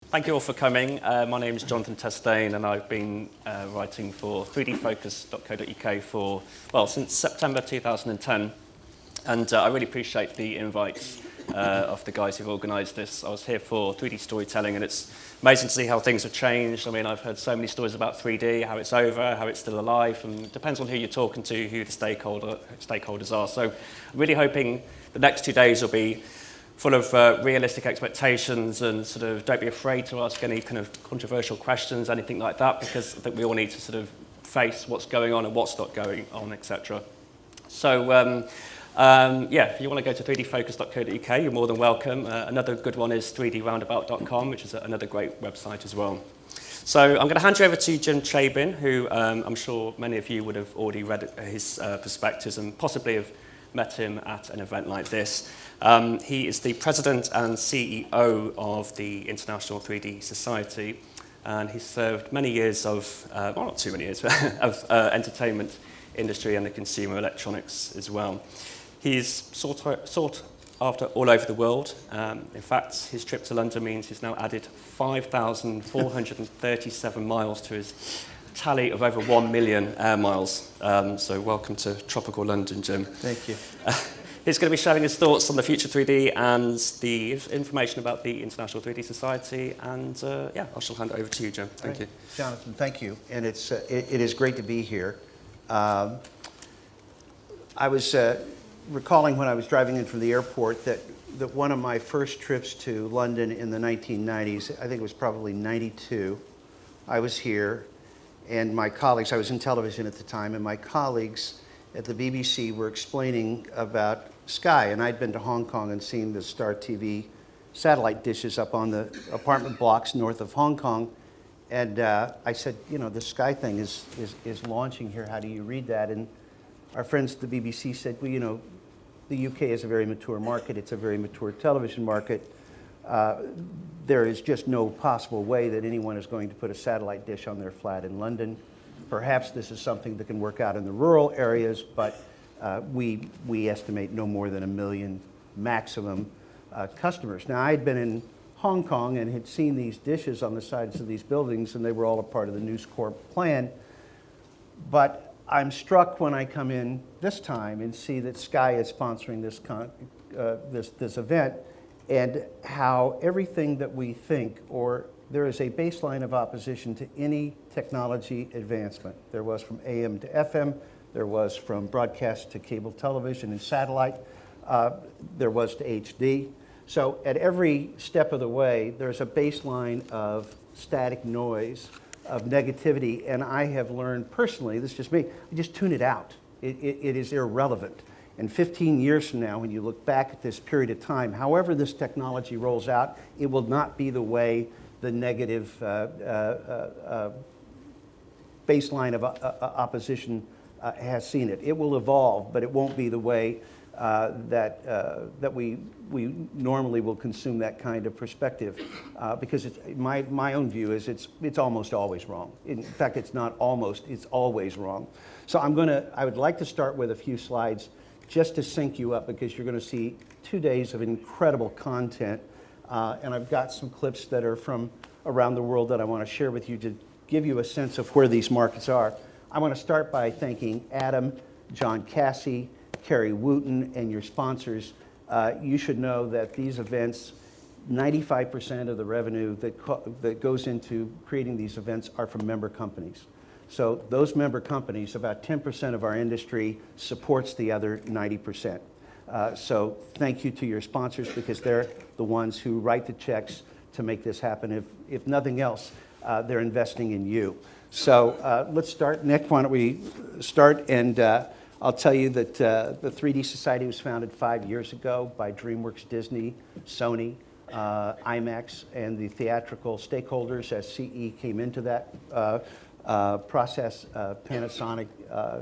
Thank you all for coming. My name is Jonathan Testain, and I've been writing for 3dfocus.co.uk for, well, since September 2010. And I really appreciate the invite of the guys who've organised this. I was here for 3D storytelling, and it's amazing to see how things have changed. I mean, I've heard so many stories about 3D, how it's over, how it's still alive, and it depends on who you're talking to, who the stakeholders are. So I'm really hoping the next 2 days will be full of realistic expectations, and sort of don't be afraid to ask any kind of controversial questions, anything like that, because I think we all need to sort of face what's going on and what's not going on, etc. So yeah, if you want to go to 3dfocus.co.uk, you're more than welcome. Another good one is 3droundabout.com, which is another great website as well. So I'm going to hand you over to Jim Chabin, who I'm sure many of you would have already read his perspectives and possibly have met him at an event like this. He is the president and CEO of the International 3D Society, and he's served many years of, well, not too many years, of entertainment industry and the consumer electronics as well. He's sought after all over the world. In fact, his trip to London means he's now added 5,437 miles to his tally of over 1 million air miles. So welcome to tropical London, Jim. Thank you. He's going to be sharing his thoughts on the future 3D and the information about the International 3D Society. And yeah, I shall hand it over to you, Jim. Thank you. Jonathan, thank you. And it is great to be here. I was recalling when I was driving in from the airport that one of my first trips to London in the 1990s, I think it was probably 92, I was here, and my colleagues, I was in television at the time, and my colleagues at the BBC were explaining about Sky, and I'd been to Hong Kong and seen the Star TV satellite dishes up on the apartment blocks north of Hong Kong, and I said, you know, the Sky thing is launching here, how do you read that? And our friends at the BBC said, well, you know, the UK is a very mature market, it's a very mature television market. There is just no possible way that anyone is going to put a satellite dish on their flat in London. Perhaps this is something that can work out in the rural areas, but we estimate no more than 1 million maximum customers. Now, I had been in Hong Kong and had seen these dishes on the sides of these buildings, and they were all a part of the News Corp plan. But I'm struck when I come in this time and see that Sky is sponsoring this event, and how everything that we think, or there is a baseline of opposition to any technology advancement. There was from AM to FM, there was from broadcast to cable television and satellite, there was to HD. So at every step of the way, there's a baseline of static noise, of negativity, and I have learned personally, this is just me, I just tune it out. It is irrelevant. And 15 years from now, when you look back at this period of time, however this technology rolls out, it will not be the way the negative baseline of opposition has seen it. It will evolve, but it won't be the way that we normally will consume that kind of perspective, because it's, my own view is it's almost always wrong. In fact, it's not almost, it's always wrong. So I would like to start with a few slides just to sync you up, because you're going to see 2 days of incredible content, and I've got some clips that are from around the world that I want to share with you to give you a sense of where these markets are. I want to start by thanking Adam, John Cassie, Kerry Wooten, and your sponsors. You should know that these events, 95% of the revenue that goes into creating these events are from member companies. So those member companies, about 10% of our industry supports the other 90%. So thank you to your sponsors, because they're the ones who write the checks to make this happen. If nothing else, they're investing in you. So let's start. Nick, why don't we start? And I'll tell you that the 3D Society was founded 5 years ago by DreamWorks, Disney, Sony, IMAX, and the theatrical stakeholders as CE came into that process, Panasonic,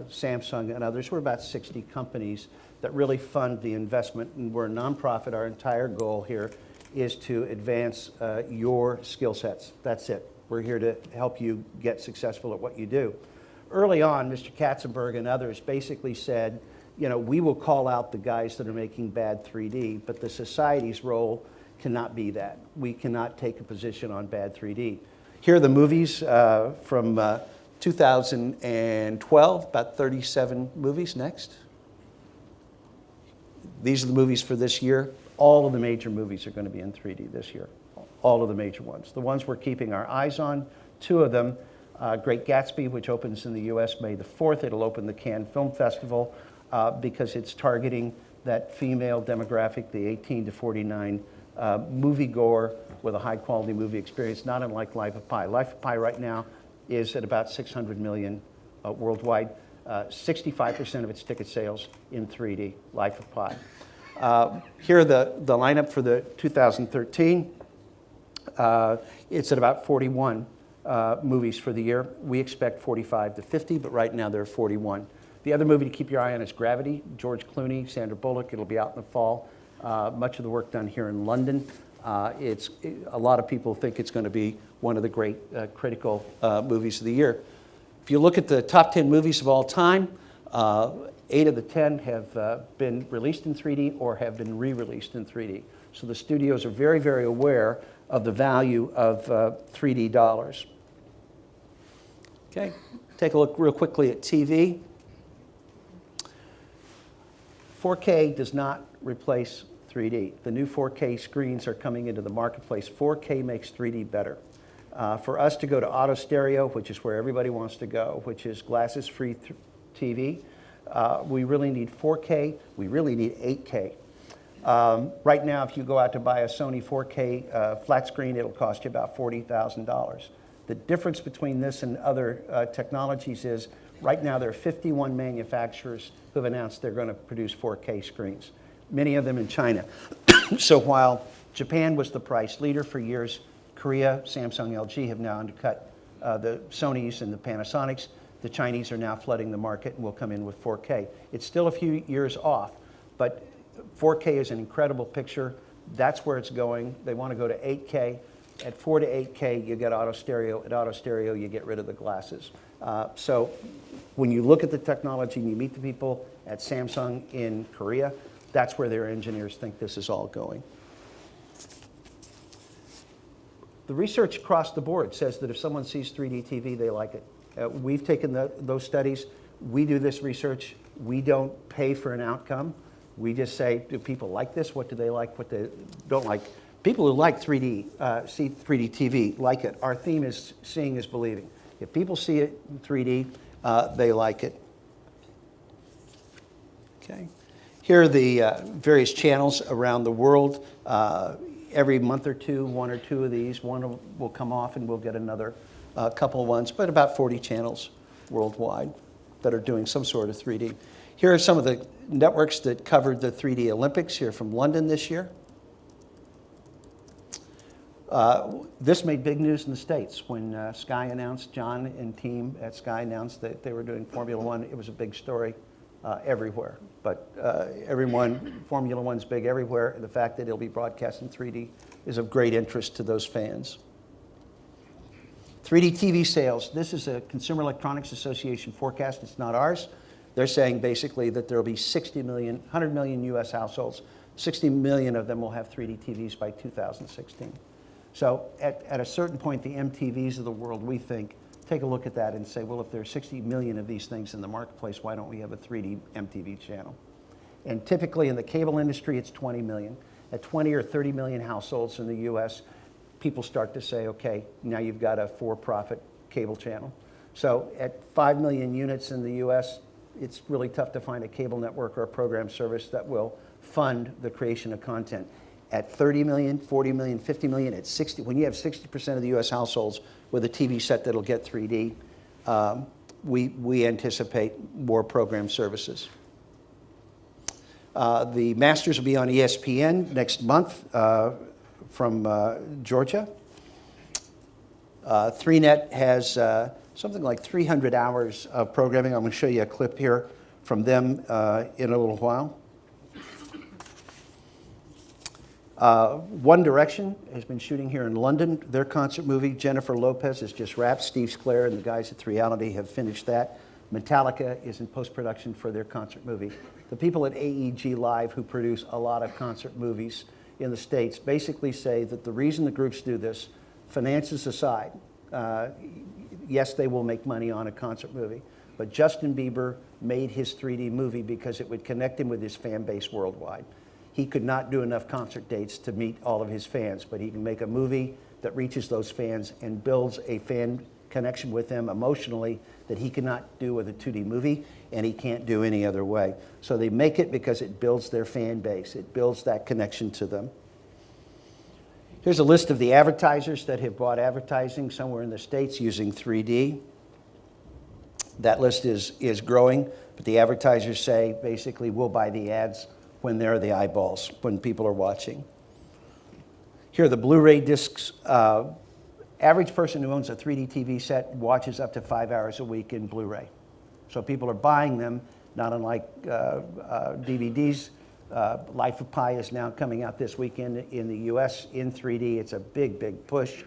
Samsung, and others. We're about 60 companies that really fund the investment, and we're a nonprofit. Our entire goal here is to advance your skill sets. That's it. We're here to help you get successful at what you do. Early on, Mr. Katzenberg and others basically said, you know, we will call out the guys that are making bad 3D, but the society's role cannot be that. We cannot take a position on bad 3D. Here are the movies from 2012, about 37 movies. Next. These are the movies for this year. All of the major movies are going to be in 3D this year. All of the major ones. The ones we're keeping our eyes on, two of them, Great Gatsby, which opens in the US May the 4th. It'll open the Cannes Film Festival because it's targeting that female demographic, the 18 to 49 moviegoer with a high quality movie experience, not unlike Life of Pi. Life of Pi right now is at about 600 million worldwide. 65% of its ticket sales in 3D, Life of Pi. Here are the lineup for the 2013. It's at about 41 movies for the year. We expect 45 to 50, but right now there are 41. The other movie to keep your eye on is Gravity, George Clooney, Sandra Bullock. It'll be out in the fall. Much of the work done here in London. A lot of people think it's going to be one of the great critical movies of the year. If you look at the top 10 movies of all time, 8 of the 10 have been released in 3D or have been re-released in 3D. So the studios are very, very aware of the value of 3D dollars. Okay, take a look real quickly at TV. 4K does not replace 3D. The new 4K screens are coming into the marketplace. 4K makes 3D better. For us to go to auto stereo, which is where everybody wants to go, which is glasses-free TV, we really need 4K. We really need 8K. Right now, if you go out to buy a Sony 4K flat screen, it'll cost you about $40,000. The difference between this and other technologies is right now there are 51 manufacturers who have announced they're going to produce 4K screens, many of them in China. So while Japan was the price leader for years, Korea, Samsung, LG have now undercut the Sonys and the Panasonics. The Chinese are now flooding the market and will come in with 4K. It's still a few years off, but 4K is an incredible picture. That's where it's going. They want to go to 8K. At 4 to 8K, you get auto stereo. At auto stereo, you get rid of the glasses. So when you look at the technology and you meet the people at Samsung in Korea, that's where their engineers think this is all going. The research across the board says that if someone sees 3D TV, they like it. We've taken those studies. We do this research. We don't pay for an outcome. We just say, do people like this? What do they like? What they don't like? People who like 3D, see 3D TV, like it. Our theme is seeing is believing. If people see it in 3D, they like it. Okay. Here are the various channels around the world. Every month or two, one or two of these, one will come off and we'll get another couple of ones, but about 40 channels worldwide that are doing some sort of 3D. Here are some of the networks that covered the 3D Olympics here from London this year. This made big news in the States when Sky announced, John and team at Sky announced that they were doing Formula One. It was a big story everywhere. But Formula One's big everywhere. And the fact that it'll be broadcast in 3D is of great interest to those fans. 3D TV sales. This is a Consumer Electronics Association forecast. It's not ours. They're saying basically that there will be 100 million US households. 60 million of them will have 3D TVs by 2016. So at a certain point, the MTVs of the world, we think, take a look at that and say, well, if there are 60 million of these things in the marketplace, why don't we have a 3D MTV channel? And typically in the cable industry, it's 20 million. At 20 or 30 million households in the US, people start to say, okay, now you've got a for-profit cable channel. So at 5 million units in the US, it's really tough to find a cable network or a program service that will fund the creation of content. At 30 million, 40 million, 50 million, at 60, when you have 60% of the US households with a TV set that'll get 3D, we anticipate more program services. The Masters will be on ESPN next month from Georgia. 3Net has something like 300 hours of programming. I'm going to show you a clip here from them in a little while. One Direction has been shooting here in London. Their concert movie, Jennifer Lopez, is just wrapped. Steve Sclair and the guys at Reality have finished that. Metallica is in post-production for their concert movie. The people at AEG Live, who produce a lot of concert movies, in the States basically say that the reason the groups do this, finances aside, yes, they will make money on a concert movie, but Justin Bieber made his 3D movie because it would connect him with his fan base worldwide. He could not do enough concert dates to meet all of his fans, but he can make a movie that reaches those fans and builds a fan connection with them emotionally that he cannot do with a 2D movie, and he can't do any other way. So they make it because it builds their fan base. It builds that connection to them. Here's a list of the advertisers that have bought advertising somewhere in the States using 3D. That list is growing, but the advertisers say, basically, we'll buy the ads when they're the eyeballs, when people are watching. Here are the Blu-ray discs. Average person who owns a 3D TV set watches up to 5 hours a week in Blu-ray. So people are buying them, not unlike DVDs. Life of Pi is now coming out this weekend in the US in 3D. It's a big, big push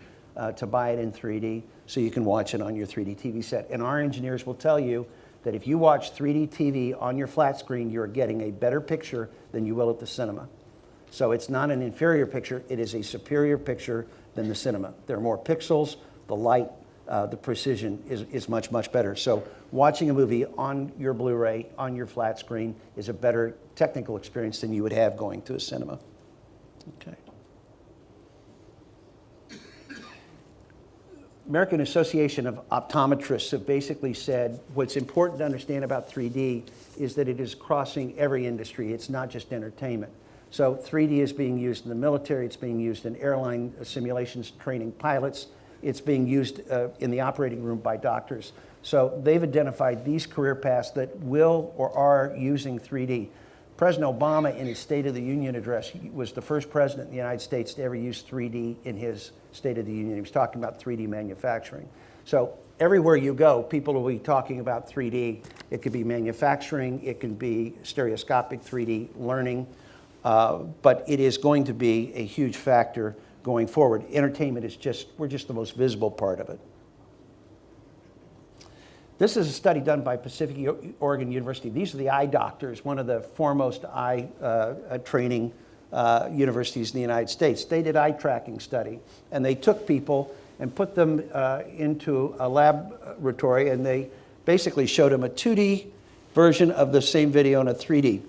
to buy it in 3D so you can watch it on your 3D TV set. And our engineers will tell you that if you watch 3D TV on your flat screen, you're getting a better picture than you will at the cinema. So it's not an inferior picture, it is a superior picture than the cinema. There are more pixels, the light, the precision is much, much better. So watching a movie on your Blu-ray, on your flat screen, is a better technical experience than you would have going to a cinema. Okay. American Association of Optometrists have basically said what's important to understand about 3D is that it is crossing every industry. It's not just entertainment. So 3D is being used in the military, it's being used in airline simulations training pilots, it's being used in the operating room by doctors. So they've identified these career paths that will or are using 3D. President Obama, in his State of the Union address, was the first president in the United States to ever use 3D in his State of the Union. He was talking about 3D manufacturing. So everywhere you go, people will be talking about 3D. It could be manufacturing, it can be stereoscopic 3D learning, but it is going to be a huge factor going forward. Entertainment is we're just the most visible part of it. This is a study done by Pacific Oregon University. These are the eye doctors, one of the foremost eye training universities in the United States. They did eye tracking study, and they took people and put them into a laboratory, and they basically showed them a 2D version of the same video in a 3D.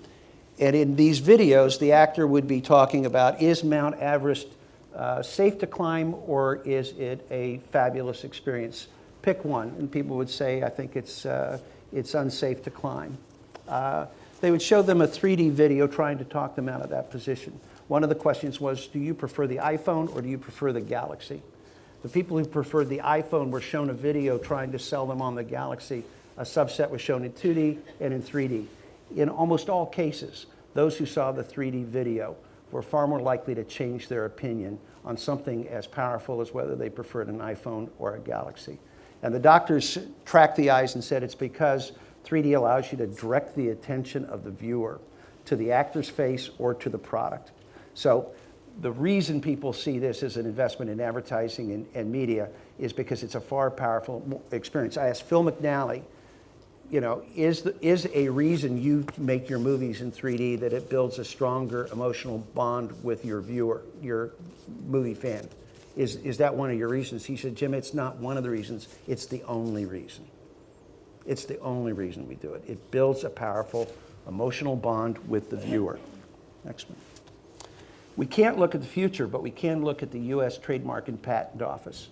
And in these videos, the actor would be talking about, is Mount Everest safe to climb, or is it a fabulous experience? Pick one, and people would say, I think it's unsafe to climb. They would show them a 3D video trying to talk them out of that position. One of the questions was, do you prefer the iPhone or do you prefer the Galaxy? The people who preferred the iPhone were shown a video trying to sell them on the Galaxy. A subset was shown in 2D and in 3D. In almost all cases, those who saw the 3D video were far more likely to change their opinion on something as powerful as whether they preferred an iPhone or a Galaxy. And the doctors tracked the eyes and said it's because 3D allows you to direct the attention of the viewer to the actor's face or to the product. So the reason people see this as an investment in advertising and media is because it's a far powerful experience. I asked Phil McNally, you know, is a reason you make your movies in 3D that it builds a stronger emotional bond with your viewer, your movie fan? Is that one of your reasons? He said, Jim, it's not one of the reasons, it's the only reason. It's the only reason we do it. It builds a powerful emotional bond with the viewer. Next one. We can't look at the future, but we can look at the US Trademark and Patent Office.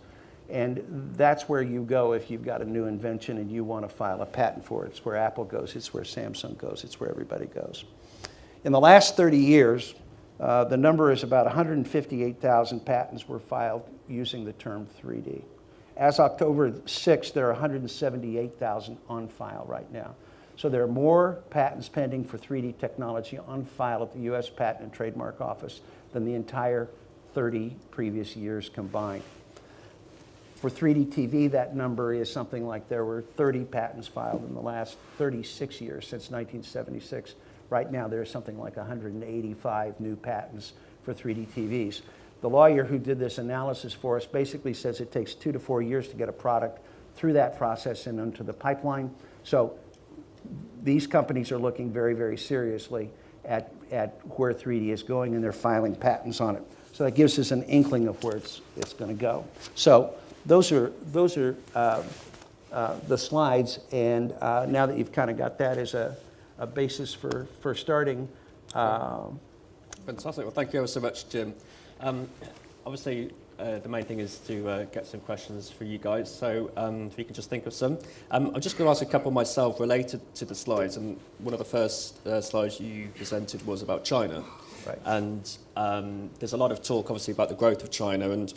And that's where you go if you've got a new invention and you want to file a patent for it. It's where Apple goes, it's where Samsung goes, it's where everybody goes. In the last 30 years, the number is about 158,000 patents were filed using the term 3D. As October 6th, there are 178,000 on file right now. So there are more patents pending for 3D technology on file at the US Patent and Trademark Office than the entire 30 previous years combined. For 3D TV, that number is something like there were 30 patents filed in the last 36 years, since 1976. Right now, there's something like 185 new patents for 3D TVs. The lawyer who did this analysis for us basically says it takes 2 to 4 years to get a product through that process and into the pipeline. So these companies are looking very, very seriously at where 3D is going, and they're filing patents on it. So that gives us an inkling of where it's going to go. So those are the slides, and now that you've kind of got that as a basis for starting. Fantastic. Well, thank you ever so much, Jim. Obviously, the main thing is to get some questions for you guys, so if you can just think of some. I'm just going to ask a couple myself related to the slides, and one of the first slides you presented was about China. Right. And there's a lot of talk, obviously, about the growth of China, and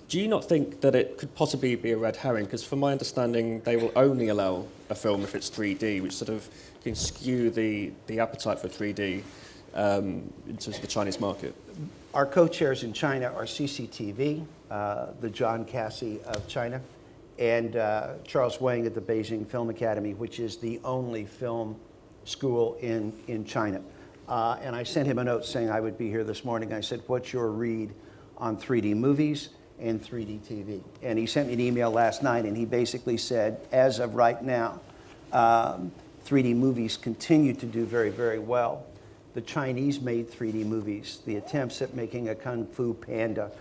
do you not think that it could possibly be a red herring? Because from my understanding, they will only allow a film if it's 3D, which sort of can skew the appetite for 3D in terms of the Chinese market. Our co-chairs in China are CCTV, the John Cassie of China, and Charles Wang at the Beijing Film Academy, which is the only film school in China. And I sent him a note saying I would be here this morning. I said, what's your read on 3D movies and 3D TV? And he sent me an email last night, and he basically said, as of right now, 3D movies continue to do very, very well. The Chinese made 3D movies. The attempts at making a Kung Fu Panda,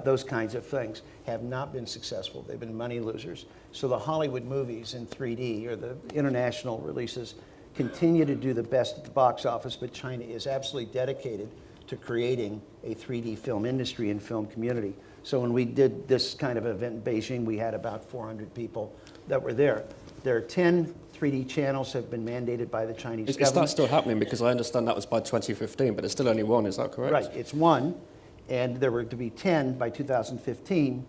those kinds of things, have not been successful. They've been money losers. So the Hollywood movies in 3D, or the international releases, continue to do the best at the box office, but China is absolutely dedicated to creating a 3D film industry and film community. So when we did this kind of event in Beijing, we had about 400 people that were there. There are 10 3D channels have been mandated by the Chinese government. Is that still happening? Because I understand that was by 2015, but there's still only one, is that correct? Right, it's one, and there were to be 10 by 2015,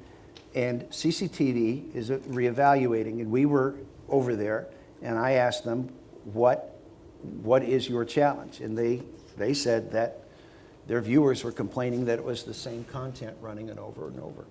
and CCTV is reevaluating, and we were over there, and I asked them, what is your challenge? And they said that their viewers were complaining that it was the same content running and over and over.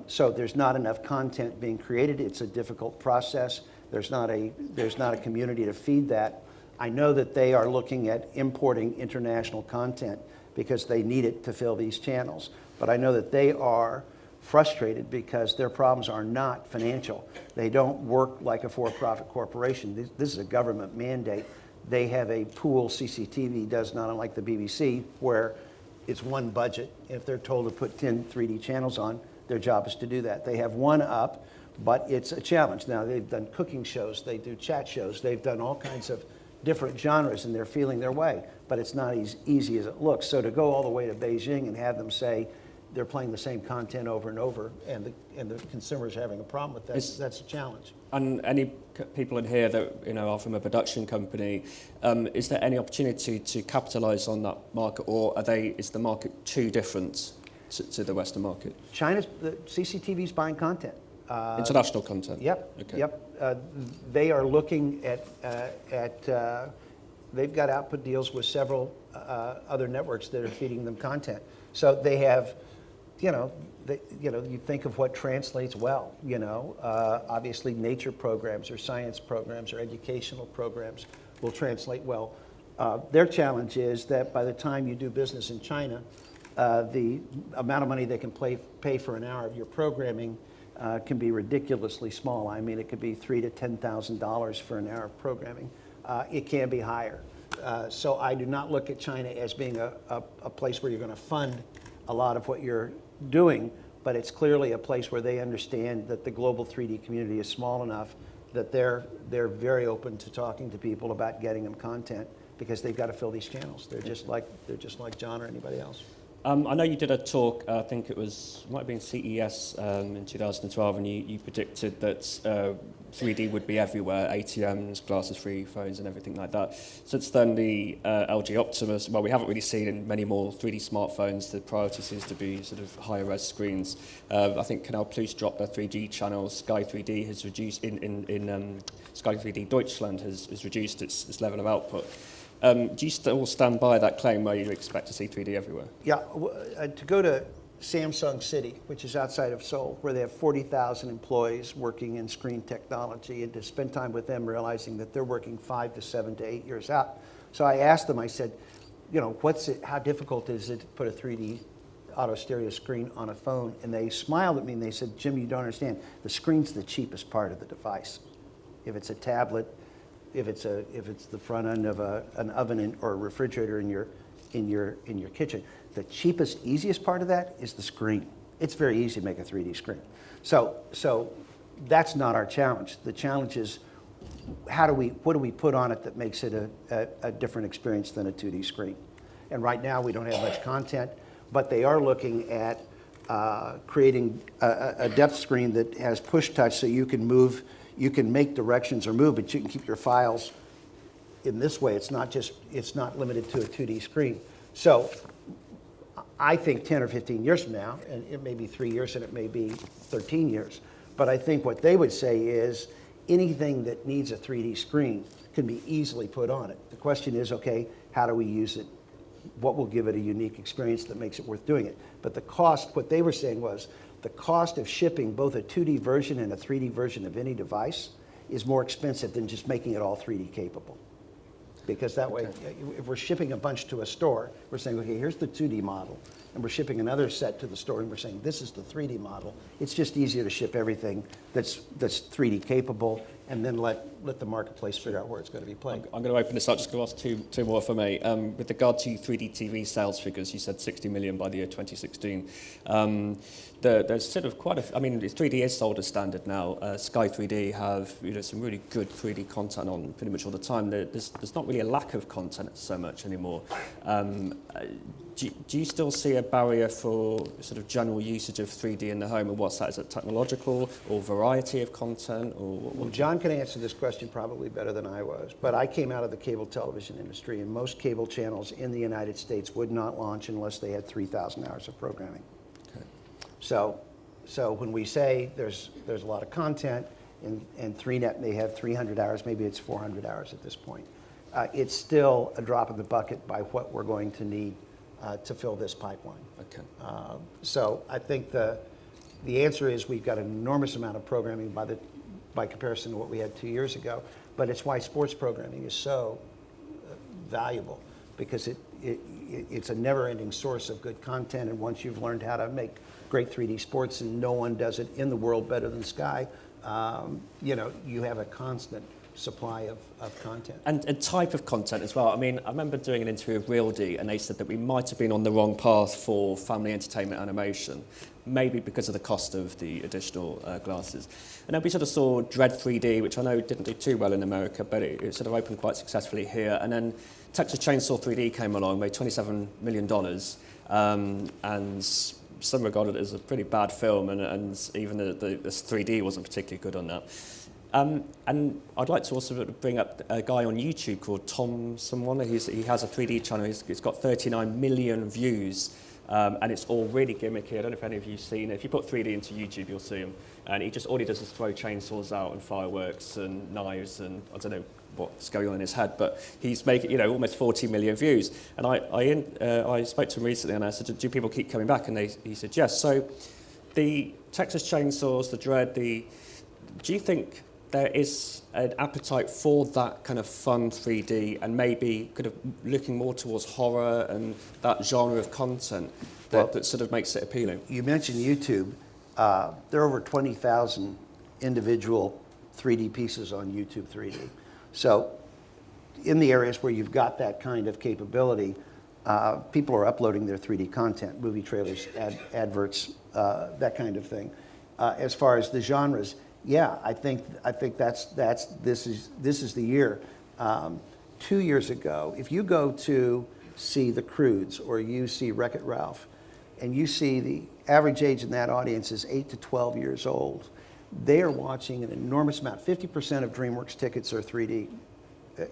So there's not enough content being created. It's a difficult process. There's not a community to feed that. I know that they are looking at importing international content because they need it to fill these channels. But I know that they are frustrated because their problems are not financial. They don't work like a for-profit corporation. This is a government mandate. They have a pool, CCTV does, not unlike the BBC, where it's one budget. If they're told to put 10 3D channels on, their job is to do that. They have one up, but it's a challenge. Now, they've done cooking shows, they do chat shows, they've done all kinds of different genres, and they're feeling their way, but it's not as easy as it looks. So to go all the way to Beijing and have them say they're playing the same content over and over, and the consumers are having a problem with that, that's a challenge. And any people in here that are from a production company, is there any opportunity to capitalise on that market, or is the market too different to the Western market? The CCTV's buying content. International content? Yep, okay. Yep. They are looking they've got output deals with several other networks that are feeding them content. So they have, you think of what translates well, obviously nature programs or science programs or educational programs will translate well. Their challenge is that by the time you do business in China, the amount of money they can pay for an hour of your programming can be ridiculously small. I mean, it could be $3,000 to $10,000 for an hour of programming. It can be higher. So I do not look at China as being a place where you're going to fund a lot of what you're doing, but it's clearly a place where they understand that the global 3D community is small enough that they're very open to talking to people about getting them content because they've got to fill these channels. They're just like John or anybody else. I know you did a talk, I think it might have been CES in 2012, and you predicted that 3D would be everywhere, ATMs, glasses-free phones and everything like that. Since then, the LG Optimus, well, we haven't really seen in many more 3D smartphones. The priority seems to be sort of higher-res screens. I think Canal Plus dropped their 3D channels. Sky 3D has reduced, Sky 3D Deutschland has reduced its level of output. Do you still stand by that claim where you expect to see 3D everywhere? Yeah, to go to Samsung City, which is outside of Seoul, where they have 40,000 employees working in screen technology, and to spend time with them realizing that they're working 5 to 7 to 8 years out. So I asked them, I said, how difficult is it to put a 3D auto stereo screen on a phone? And they smiled at me and they said, Jim, you don't understand. The screen's the cheapest part of the device. If it's a tablet, if it's the front end of an oven or a refrigerator in your kitchen. The cheapest, easiest part of that is the screen. It's very easy to make a 3D screen. So that's not our challenge. The challenge is what do we put on it that makes it a different experience than a 2D screen? And right now we don't have much content, but they are looking at creating a depth screen that has push touch, so you can move, you can make directions or move, but you can keep your files in this way. It's not limited to a 2D screen. So I think 10 or 15 years from now, and it may be 3 years and it may be 13 years, but I think what they would say is anything that needs a 3D screen can be easily put on it. The question is, okay, how do we use it? What will give it a unique experience that makes it worth doing it? But the cost, what they were saying was, the cost of shipping both a 2D version and a 3D version of any device is more expensive than just making it all 3D capable. Because that way, if we're shipping a bunch to a store, we're saying, okay, here's the 2D model, and we're shipping another set to the store, and we're saying, this is the 3D model. It's just easier to ship everything that's 3D capable, and then let the marketplace figure out where it's going to be played. I'm going to open this up, just going to ask two more for me. With regard to 3D TV sales figures, you said 60 million by the year 2016. There's sort of quite a, I mean, 3D is sold as standard now. Sky 3D have some really good 3D content on pretty much all the time. There's not really a lack of content so much anymore. Do you still see a barrier for sort of general usage of 3D in the home, and what's that? Is it technological or variety of content? Or Well, John can answer this question probably better than I was, but I came out of the cable television industry, and most cable channels in the United States would not launch unless they had 3,000 hours of programming. Okay. So when we say there's a lot of content, and 3Net may have 300 hours, maybe it's 400 hours at this point, it's still a drop in the bucket by what we're going to need to fill this pipeline. Okay. So I think the answer is we've got an enormous amount of programming by comparison to what we had 2 years ago, but it's why sports programming is so valuable, because it's a never-ending source of good content, and once you've learned how to make great 3D sports, and no one does it in the world better than Sky, you have a constant supply of content. And type of content as well. I mean, I remember doing an interview with RealD, and they said that we might have been on the wrong path for family entertainment animation, maybe because of the cost of the additional glasses. And then we sort of saw Dread 3D, which I know didn't do too well in America, but it sort of opened quite successfully here. And then Texas Chainsaw 3D came along, made $27 million, and some regarded it as a pretty bad film, and even the 3D wasn't particularly good on that. And I'd like to also bring up a guy on YouTube called Tom someone. He has a 3D channel. He's got 39 million views, and it's all really gimmicky. I don't know if any of you've seen it. If you put 3D into YouTube, you'll see him. And all he does is throw chainsaws out and fireworks and knives, and I don't know what's going on in his head, but he's making almost 40 million views. And I spoke to him recently, and I said, do people keep coming back? And he said yes. So the Texas Chainsaws, the Dread, do you think there is an appetite for that kind of fun 3D, and maybe kind of looking more towards horror and that genre of content that sort of makes it appealing? You mentioned YouTube. There are over 20,000 individual 3D pieces on YouTube 3D. So in the areas where you've got that kind of capability, people are uploading their 3D content, movie trailers, adverts, that kind of thing. As far as the genres, yeah, I think this is the year. 2 years ago, if you go to see The Croods or you see Wreck-It Ralph, and you see the average age in that audience is 8 to 12 years old, they are watching an enormous amount. 50% of DreamWorks tickets are 3D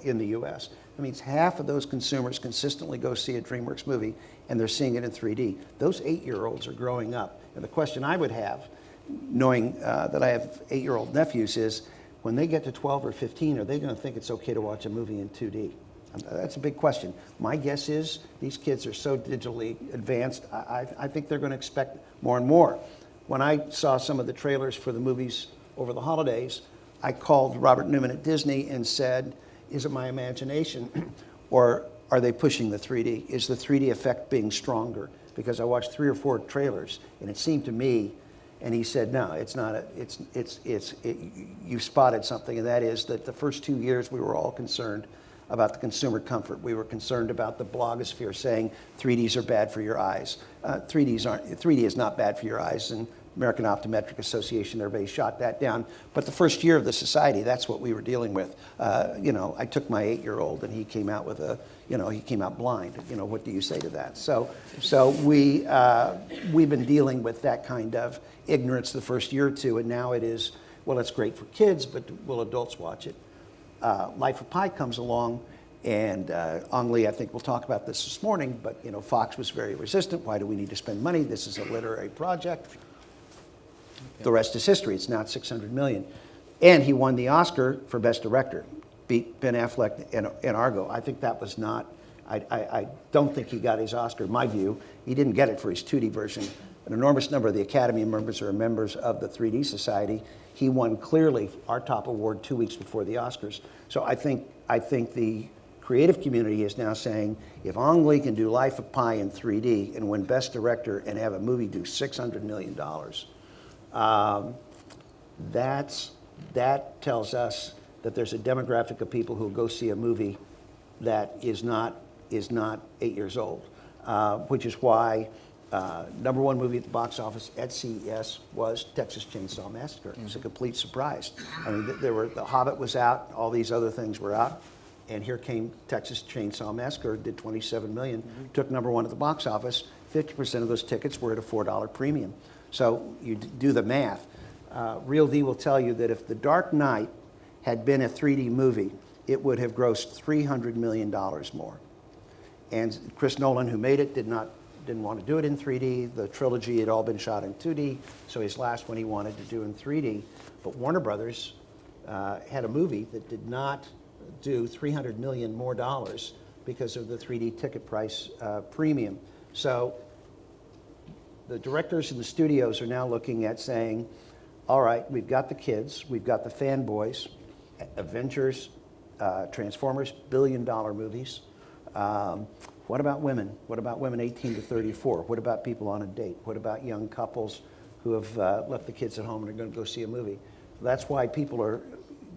in the US. That means half of those consumers consistently go see a DreamWorks movie, and they're seeing it in 3D. Those 8-year-olds are growing up. And the question I would have, knowing that I have 8-year-old nephews, is when they get to 12 or 15, are they going to think it's okay to watch a movie in 2D? That's a big question. My guess is these kids are so digitally advanced, I think they're going to expect more and more. When I saw some of the trailers for the movies over the holidays, I called Robert Newman at Disney and said, is it my imagination, or are they pushing the 3D? Is the 3D effect being stronger? Because I watched 3 or 4 trailers, and it seemed to me, And he said, no, it's not. You spotted something, and that is that the first 2 years we were all concerned about the consumer comfort. We were concerned about the blogosphere saying 3Ds are bad for your eyes. 3D is not bad for your eyes, and American Optometric Association, everybody shot that down. But the first year of the society, that's what we were dealing with. I took my 8-year-old, and he came out with he came out blind. What do you say to that? So we've been dealing with that kind of ignorance the first year or two, and now it is, well, it's great for kids, but will adults watch it? Life of Pi comes along, and Ang Lee, I think we'll talk about this morning, but Fox was very resistant. Why do we need to spend money? This is a literary project. Okay. The rest is history. It's now at $600 million. And he won the Oscar for Best Director, beat Ben Affleck and Argo. I think that was not, I don't think he got his Oscar, in my view. He didn't get it for his 2D version. An enormous number of the Academy members are members of the 3D Society. He won clearly our top award 2 weeks before the Oscars. So I think the creative community is now saying, if Ang Lee can do Life of Pi in 3D and win Best Director and have a movie do $600 million, that tells us that there's a demographic of people who will go see a movie that is not 8 years old, which is why number one movie at the box office at CES was Texas Chainsaw Massacre. It was a complete surprise. I mean, The Hobbit was out, all these other things were out, and here came Texas Chainsaw Massacre, did $27 million, took number one at the box office. 50% of those tickets were at a $4 premium. So you do the math. Real D will tell you that if The Dark Knight had been a 3D movie, it would have grossed $300 million more. And Chris Nolan, who made it, didn't want to do it in 3D. The trilogy had all been shot in 2D, so his last one he wanted to do in 3D. But Warner Brothers had a movie that did not do $300 million more dollars because of the 3D ticket price premium. So the directors and the studios are now looking at saying, all right, we've got the kids, we've got the fanboys, Avengers, Transformers, billion-dollar movies. What about women? What about women 18 to 34? What about people on a date? What about young couples who have left the kids at home and are going to go see a movie? That's why people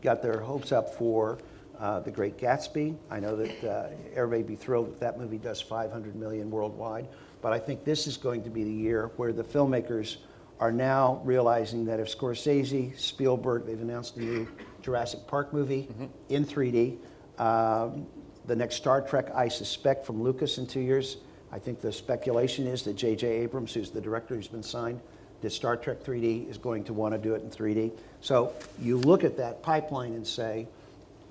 got their hopes up for The Great Gatsby. I know that everybody would be thrilled if that movie does $500 million worldwide, but I think this is going to be the year where the filmmakers are now realizing that if Scorsese, Spielberg, they've announced a new Jurassic Park movie in 3D. The next Star Trek, I suspect, from Lucas in 2 years. I think the speculation is that J.J. Abrams, who's the director who's been signed, that Star Trek 3D is going to want to do it in 3D. So you look at that pipeline and say,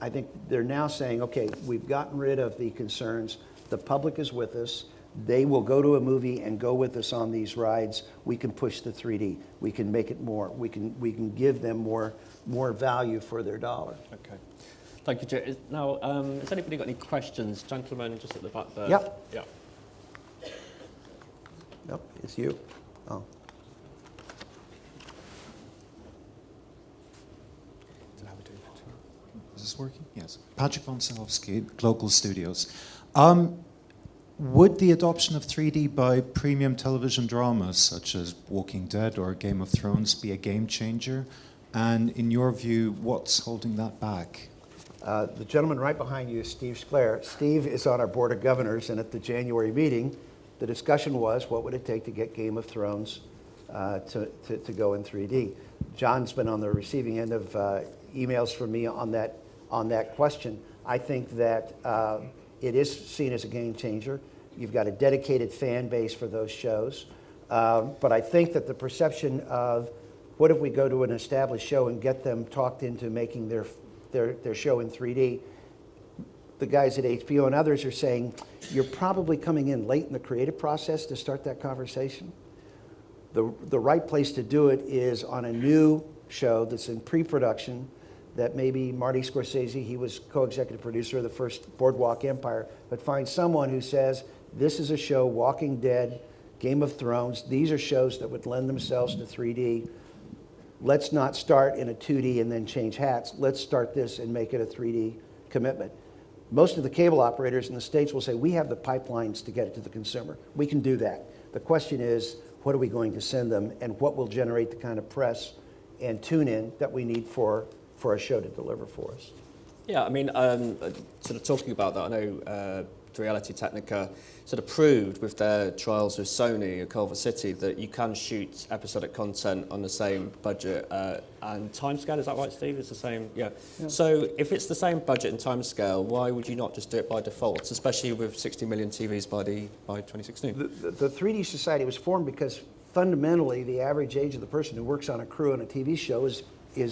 I think they're now saying, okay, we've gotten rid of the concerns. The public is with us. They will go to a movie and go with us on these rides. We can push the 3D. We can make it more. We can give them more value for their dollar. Okay. Thank you, Joe. Now, has anybody got any questions? Gentlemen, just at the back there. Yep. Yeah. Nope, it's you. Oh. Is this working? Yes. Patrick von Salowski, Global Studios. Would the adoption of 3D by premium television dramas such as Walking Dead or Game of Thrones be a game changer? And in your view, what's holding that back? The gentleman right behind you is Steve Sclair. Steve is on our Board of Governors, and at the January meeting, the discussion was, what would it take to get Game of Thrones to go in 3D? John's been on the receiving end of emails from me on that question. I think that it is seen as a game changer. You've got a dedicated fan base for those shows. But I think that the perception of, what if we go to an established show and get them talked into making their show in 3D? The guys at HBO and others are saying, you're probably coming in late in the creative process to start that conversation. The right place to do it is on a new show that's in pre-production, that maybe Marty Scorsese, he was co-executive producer of the first Boardwalk Empire, but find someone who says, this is a show, Walking Dead, Game of Thrones, these are shows that would lend themselves to 3D. Let's not start in a 2D and then change hats. Let's start this and make it a 3D commitment. Most of the cable operators in the States will say, we have the pipelines to get it to the consumer. We can do that. The question is, what are we going to send them, and what will generate the kind of press and tune-in that we need for a show to deliver for us. Yeah, I mean, sort of talking about that, I know Reality Technica sort of proved with their trials with Sony at Culver City that you can shoot episodic content on the same budget and timescale. Is that right, Steve? It's the same, yeah. So if it's the same budget and timescale, why would you not just do it by default, especially with 60 million TVs by 2016? The 3D Society was formed because fundamentally the average age of the person who works on a crew on a TV show is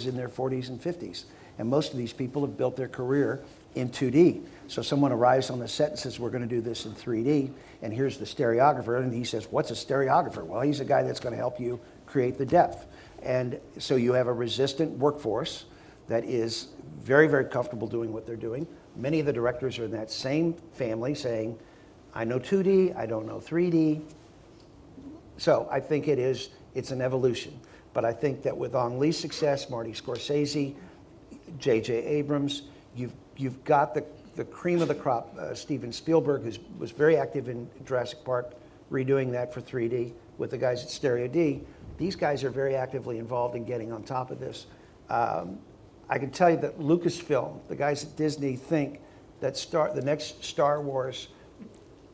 in their 40s and 50s. And most of these people have built their career in 2D. So someone arrives on the set and says, we're going to do this in 3D, and here's the stereographer, and he says, what's a stereographer? Well, he's a guy that's going to help you create the depth. And so you have a resistant workforce that is very, very comfortable doing what they're doing. Many of the directors are in that same family saying, I know 2D, I don't know 3D. So I think it's an evolution. But I think that with Ang Lee's success, Marty Scorsese, J.J. Abrams, you've got the cream of the crop. Steven Spielberg, who was very active in Jurassic Park, redoing that for 3D with the guys at Stereo D. These guys are very actively involved in getting on top of this. I can tell you that Lucasfilm, the guys at Disney, think that the next Star Wars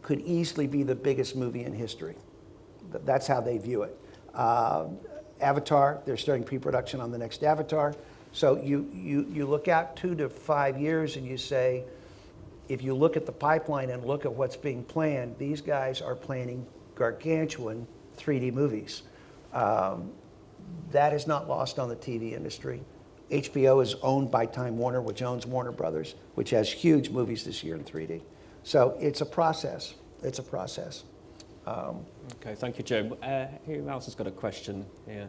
could easily be the biggest movie in history. That's how they view it. Avatar, they're starting pre-production on the next Avatar. So you look out 2 to 5 years and you say, if you look at the pipeline and look at what's being planned, these guys are planning gargantuan 3D movies. That is not lost on the TV industry. HBO is owned by Time Warner, which owns Warner Brothers, which has huge movies this year in 3D. So it's a process. It's a process. Okay, thank you, Joe. Who else has got a question here?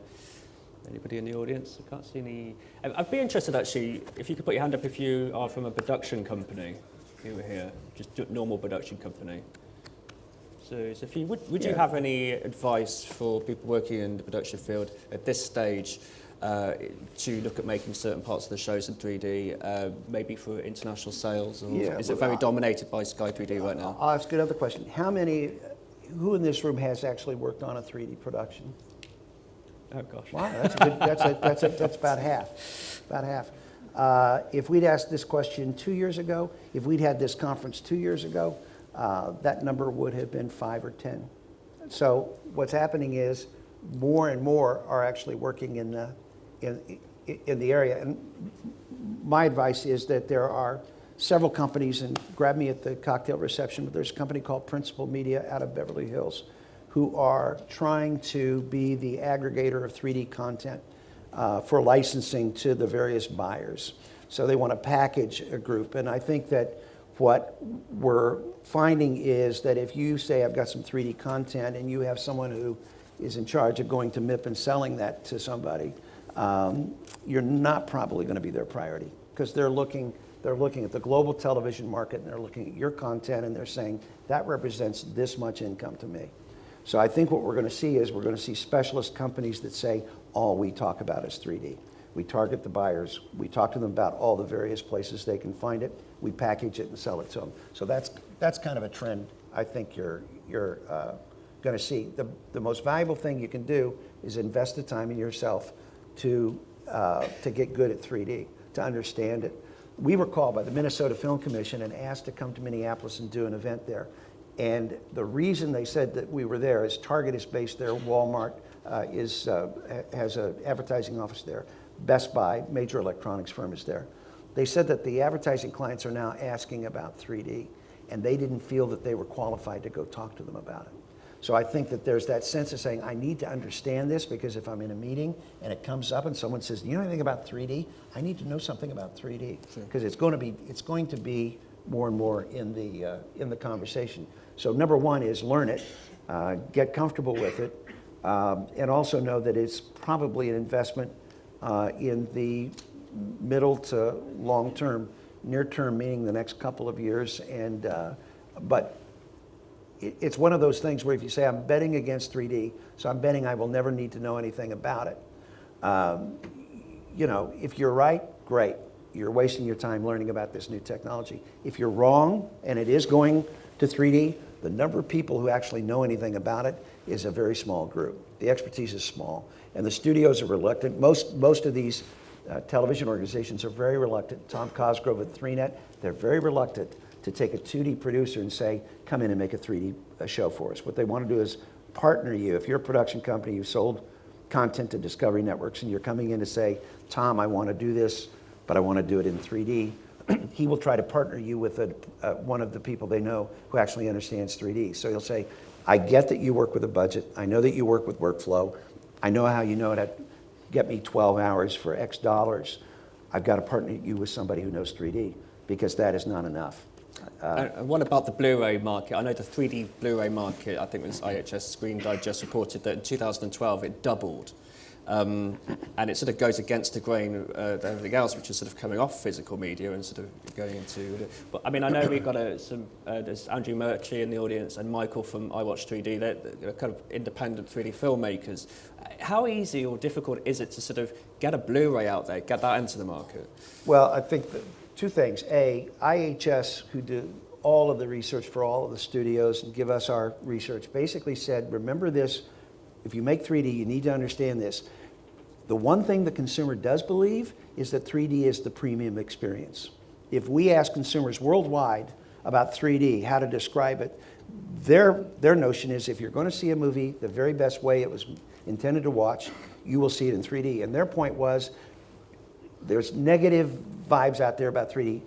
Anybody in the audience? I can't see any. I'd be interested, actually, if you could put your hand up if you are from a production company. You were here, just a normal production company. So if you would you have any advice for people working in the production field at this stage to look at making certain parts of the shows in 3D, maybe for international sales? Or is it very dominated by Sky 3D right now? I'll ask another question. Who in this room has actually worked on a 3D production? Oh gosh! Wow, that's about half. About half. If we'd asked this question 2 years ago, if we'd had this conference 2 years ago, that number would have been 5 or 10. So what's happening is more and more are actually working in the area. And my advice is that there are several companies, and grab me at the cocktail reception, but there's a company called Principal Media out of Beverly Hills who are trying to be the aggregator of 3D content for licensing to the various buyers. So they want to package a group. And I think that what we're finding is that if you say, I've got some 3D content, and you have someone who is in charge of going to MIP and selling that to somebody, you're not probably going to be their priority, because they're looking at the global television market, and they're looking at your content, and they're saying, that represents this much income to me. So I think what we're going to see is we're going to see specialist companies that say, all we talk about is 3D. We target the buyers. We talk to them about all the various places they can find it. We package it and sell it to them. So that's kind of a trend I think you're going to see. The most valuable thing you can do is invest the time in yourself to get good at 3D, to understand it. We were called by the Minnesota Film Commission and asked to come to Minneapolis and do an event there. And the reason they said that we were there is Target is based there, Walmart has an advertising office there, Best Buy, major electronics firm, is there. They said that the advertising clients are now asking about 3D, and they didn't feel that they were qualified to go talk to them about it. So I think that there's that sense of saying, I need to understand this, because if I'm in a meeting and it comes up and someone says, do you know anything about 3D? I need to know something about 3D, because it's going to be more and more in the conversation. So number one is learn it, get comfortable with it, and also know that it's probably an investment in the middle to long term, near term meaning the next couple of years. And but it's one of those things where if you say, I'm betting against 3D, so I'm betting I will never need to know anything about it. If you're right, great. You're wasting your time learning about this new technology. If you're wrong and it is going to 3D, The number of people who actually know anything about it is a very small group. The expertise is small, and the studios are reluctant. Most of these television organizations are very reluctant. Tom Cosgrove at 3Net, they're very reluctant to take a 2D producer and say, come in and make a 3D show for us. What they want to do is partner you. If you're a production company, you've sold content to Discovery Networks, and you're coming in to say, Tom, I want to do this, but I want to do it in 3D. He will try to partner you with one of the people they know who actually understands 3D. So he'll say, I get that you work with a budget. I know that you work with workflow. I know how you know how to get me 12 hours for X dollars. I've got to partner you with somebody who knows 3D, because that is not enough. And what about the Blu-ray market? I know the 3D Blu-ray market, I think it was IHS Screen Digest reported that in 2012 it doubled. And it sort of goes against the grain of everything else, which is sort of coming off physical media and sort of going into. But I mean, I know we've got there's Andrew Murchie in the audience and Michael from iWatch 3D. They're kind of independent 3D filmmakers. How easy or difficult is it to sort of get a Blu-ray out there, get that into the market? Well, I think two things. A, IHS, who do all of the research for all of the studios and give us our research, basically said, remember this, if you make 3D, you need to understand this. The one thing the consumer does believe is that 3D is the premium experience. If we ask consumers worldwide about 3D, how to describe it, their notion is if you're going to see a movie the very best way it was intended to watch, you will see it in 3D. And their point was, there's negative vibes out there about 3D.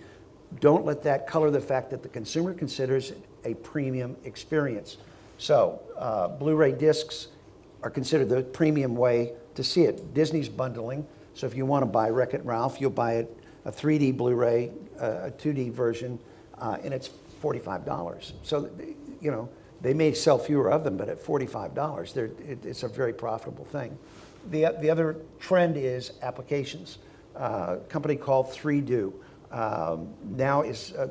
Don't let that color the fact that the consumer considers it a premium experience. So Blu-ray discs are considered the premium way to see it. Disney's bundling, so if you want to buy Wreck-It Ralph, you'll buy it, a 3D Blu-ray, a 2D version, and it's $45. So, you know, they may sell fewer of them, but at $45, it's a very profitable thing. The other trend is applications. A company called 3Do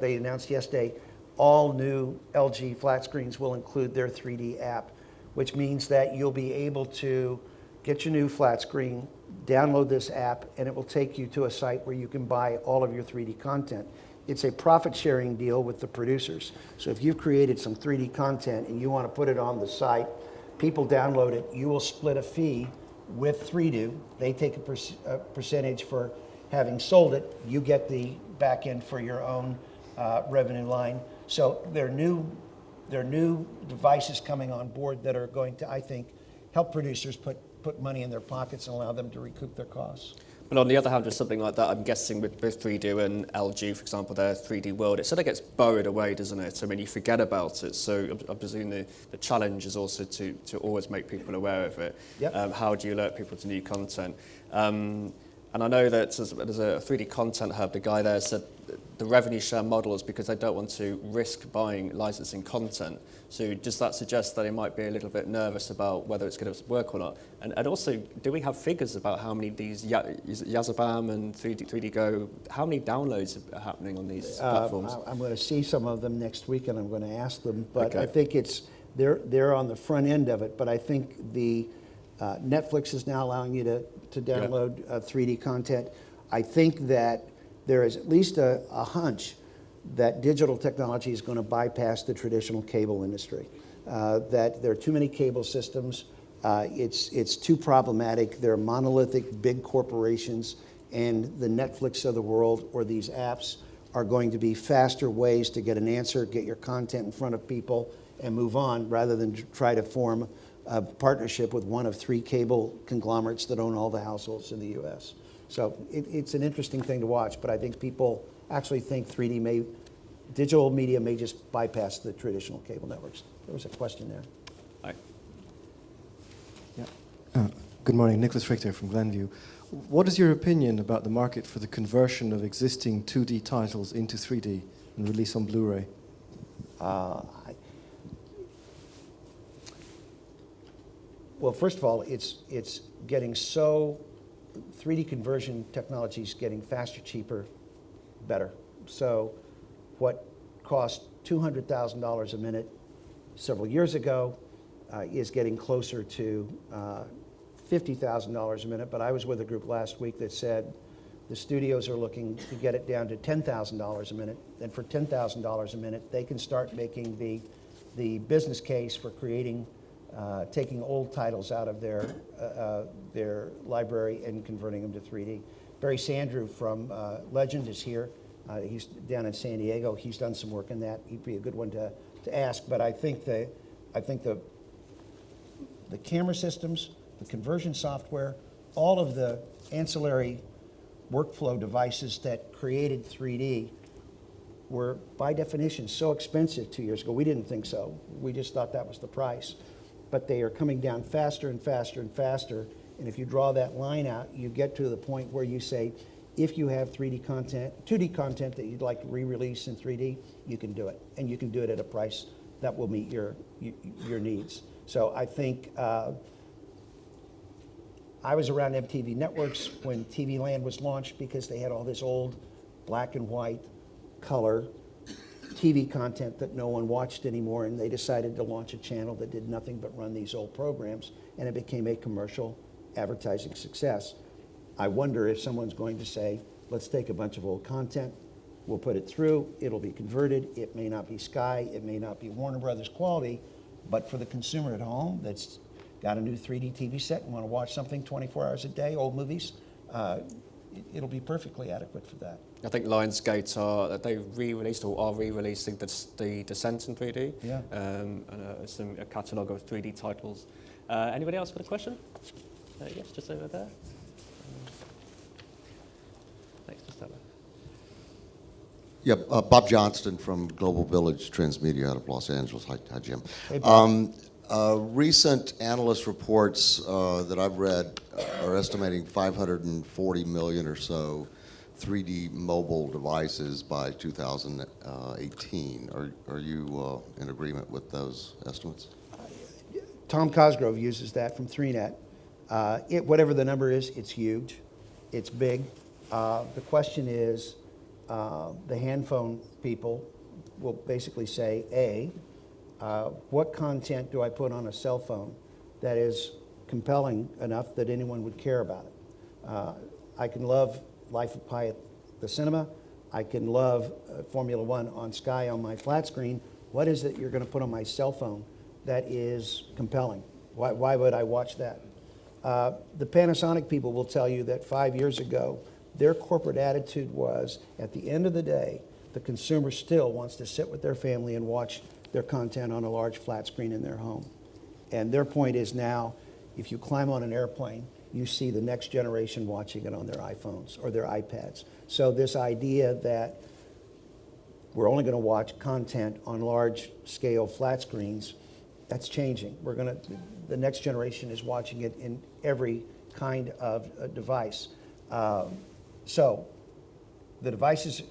they announced yesterday, all new LG flat screens will include their 3D app, which means that you'll be able to get your new flat screen, download this app, and it will take you to a site where you can buy all of your 3D content. It's a profit-sharing deal with the producers. So if you've created some 3D content and you want to put it on the site, people download it, you will split a fee with 3Do. They take a percentage for having sold it. You get the back end for your own revenue line. So there are new devices coming on board that are going to, I think, help producers put money in their pockets and allow them to recoup their costs. But on the other hand, with something like that, I'm guessing with 3Do and LG, for example, their 3D World, it sort of gets buried away, doesn't it? I mean, you forget about it. So I presume the challenge is also to always make people aware of it. Yep. How do you alert people to new content? And I know that there's a 3D content hub. The guy there said the revenue share model is because they don't want to risk buying licensing content. So does that suggest that they might be a little bit nervous about whether it's going to work or not? And also, do we have figures about how many these Yazabam and 3D Go, how many downloads are happening on these platforms? I'm going to see some of them next week, and I'm going to ask them. But Okay. I think they're on the front end of it. But I think the Netflix is now allowing you to download 3D content. I think that there is at least a hunch that digital technology is going to bypass the traditional cable industry. That there are too many cable systems. It's too problematic. They're monolithic big corporations, and the Netflix of the world or these apps are going to be faster ways to get an answer, get your content in front of people, and move on, rather than try to form a partnership with one of 3 cable conglomerates that own all the households in the U.S. So it's an interesting thing to watch, but I think people actually think digital media may just bypass the traditional cable networks. There was a question there. Hi. Yeah. Good morning, Nicholas Richter from Glenview. What is your opinion about the market for the conversion of existing 2D titles into 3D and release on Blu-ray? Well, first of all, it's getting so 3D conversion technology is getting faster, cheaper, better. So what cost $200,000 a minute several years ago is getting closer to $50,000 a minute. But I was with a group last week that said the studios are looking to get it down to $10,000 a minute. And for $10,000 a minute, they can start making the the business case for creating, taking old titles out of their library and converting them to 3D. Barry Sandrew from Legend is here. He's down in San Diego. He's done some work in that. He'd be a good one to ask. But I think the camera systems, the conversion software, all of the ancillary workflow devices that created 3D were, by definition, so expensive 2 years ago. We didn't think so. We just thought that was the price. But they are coming down faster and faster and faster. And if you draw that line out, you get to the point where you say, if you have 3D content, 2D content that you'd like to re-release in 3D, you can do it. And you can do it at a price that will meet your needs. So I think I was around MTV Networks when TV Land was launched because they had all this old black and white color TV content that no one watched anymore, and they decided to launch a channel that did nothing but run these old programs, and it became a commercial advertising success. I wonder if someone's going to say, let's take a bunch of old content, we'll put it through, it'll be converted, it may not be Sky, it may not be Warner Brothers quality, but for the consumer at home that's got a new 3D TV set and want to watch something 24 hours a day, old movies, it'll be perfectly adequate for that. I think Lionsgate they re-released or are re-releasing the Descent in 3D. Yeah. And a catalogue of 3D titles. Anybody else got a question? Yes, just over there. Next, just over. Yeah, Bob Johnston from Global Village Transmedia out of Los Angeles. Hi Jim. Hey, Bob. Recent analyst reports that I've read are estimating 540 million or so 3D mobile devices by 2018. Are you in agreement with those estimates? Tom Cosgrove uses that from 3Net. Whatever the number is, it's huge. It's big. The question is, the handphone people will basically say, what content do I put on a cell phone that is compelling enough that anyone would care about it? I can love Life of Pi at the cinema. I can love Formula One on Sky on my flat screen. What is it you're going to put on my cell phone that is compelling? Why would I watch that? The Panasonic people will tell you that 5 years ago, their corporate attitude was, at the end of the day, the consumer still wants to sit with their family and watch their content on a large flat screen in their home. And their point is now, if you climb on an airplane, you see the next generation watching it on their iPhones or their iPads. So this idea that we're only going to watch content on large scale flat screens, that's changing. The next generation is watching it in every kind of device. So the devices,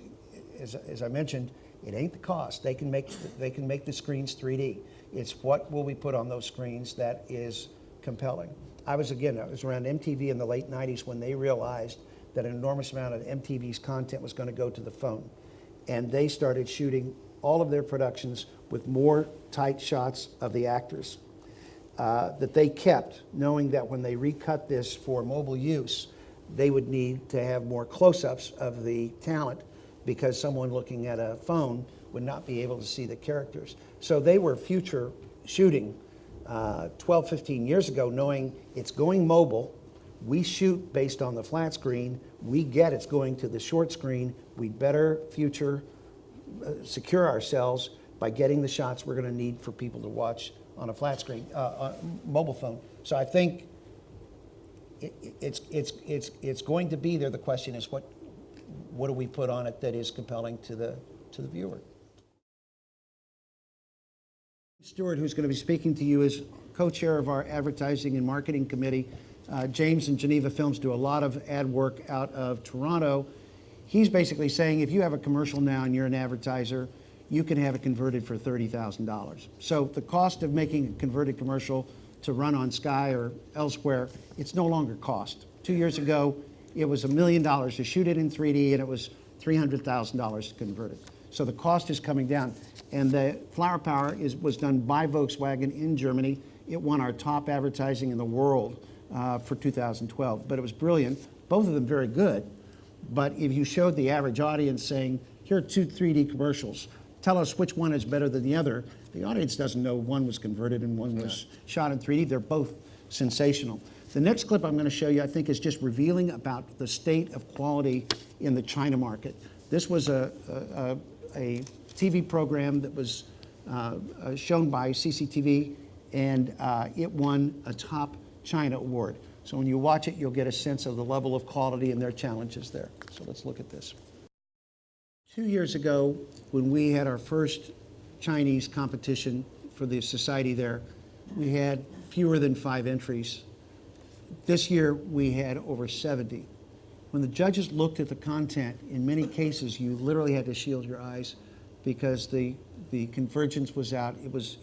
as I mentioned, it ain't the cost. They can make the screens 3D. It's what will we put on those screens that is compelling. I was around MTV in the late 90s when they realized that an enormous amount of MTV's content was going to go to the phone. And they started shooting all of their productions with more tight shots of the actors that they kept, knowing that when they recut this for mobile use, they would need to have more close-ups of the talent because someone looking at a phone would not be able to see the characters. So they were future shooting 12, 15 years ago, knowing it's going mobile. We shoot based on the flat screen. We get it's going to the short screen. We better future secure ourselves by getting the shots we're going to need for people to watch on a flat screen, mobile phone. So I think it's going to be there. The question is, what do we put on it that is compelling to the viewer? Stewart, who's going to be speaking to you, is co-chair of our advertising and marketing committee. James and Geneva Films do a lot of ad work out of Toronto. He's basically saying if you have a commercial now and you're an advertiser, you can have it converted for $30,000. So the cost of making a converted commercial to run on Sky or elsewhere, it's no longer cost. 2 years ago, it was $1 million to shoot it in 3D, and it was $300,000 to convert it. So the cost is coming down. And the Flower Power was done by Volkswagen in Germany. It won our top advertising in the world for 2012, but it was brilliant. Both of them very good. But if you showed the average audience saying, here are two 3D commercials, tell us which one is better than the other. The audience doesn't know one was converted and one was shot in 3D. They're both sensational. The next clip I'm going to show you, I think, is just revealing about the state of quality in the China market. This was a TV program that was shown by CCTV, and it won a top China award. So when you watch it, you'll get a sense of the level of quality and their challenges there. So let's look at this. 2 years ago, when we had our first Chinese competition for the society there, we had fewer than 5 entries. This year, we had over 70. When the judges looked at the content, in many cases, you literally had to shield your eyes because the convergence was out. It was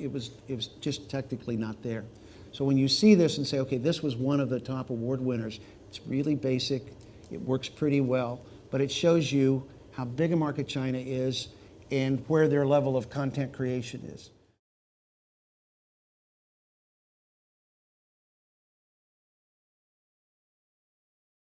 just technically not there. So when you see this and say, okay, this was one of the top award winners, it's really basic, it works pretty well, but it shows you how big a market China is and where their level of content creation is.